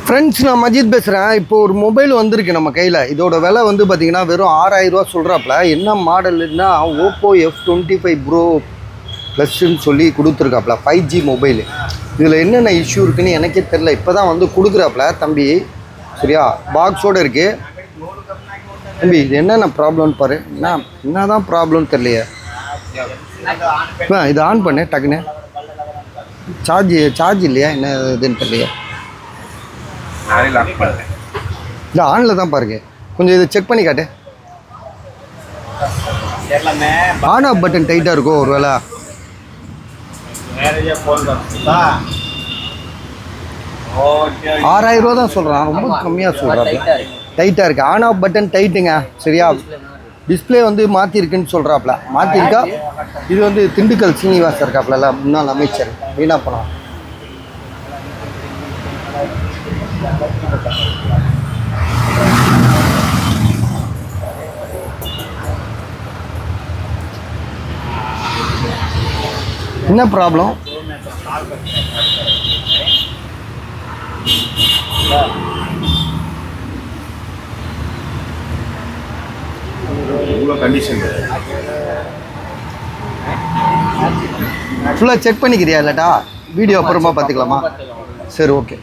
Friends, நான் மஜித் பேசுகிறேன். இப்போ ஒரு மொபைல் வந்திருக்கு நம்ம கையில். இதோட விலை வந்து பார்த்திங்கன்னா வெறும் 6000 சொல்கிறாப்புல. என்ன மாடலுன்னா ஓப்போ F25 ப்ரோ ப்ளஸ்ன்னு சொல்லி கொடுத்துருக்காப்புல. 5G mobile. இதில் என்னென்ன இஷ்யூ இருக்குதுன்னு எனக்கே தெரில. இப்போ தான் வந்து கொடுக்குறாப்புல தம்பி. சரியா, பாக்ஸோடு இருக்குது. தம்பி, இது என்னென்ன ப்ராப்ளம்னு பாரு. என்ன தான் ப்ராப்ளம்னு தெரியலையே. இது ஆன் பண்ணு டக்குன்னு. சார்ஜ் இல்லையா, என்ன இதுன்னு தெரியலையே. இல்லை, ஆனில் தான் பாருங்க. கொஞ்சம் இதை செக் பண்ணி காட்டு. ஆன் ஆஃப் பட்டன் டைட்டாக இருக்கும் ஒரு வேளை. 6000 தான் சொல்கிறான். ரொம்ப கம்மியாக சொல்கிறான். டைட்டாக இருக்குது. ஆன் ஆஃப் பட்டன் டைட்டுங்க. சரியா, டிஸ்பிளே வந்து மாற்றிருக்குன்னு சொல்கிறாப்புல. மாற்றிருக்கா. இது வந்து திண்டுக்கல் சீனிவாசன் இருக்காப்புல, முன்னாள் அமைச்சர். வீணா பணம். என்ன ப்ராப்ளம்? ஃபுல்லாக செக் பண்ணிக்கிறியா இல்லாட்டா வீடியோ அப்புறமா பார்த்துக்கலாமா? சரி, ஓகே.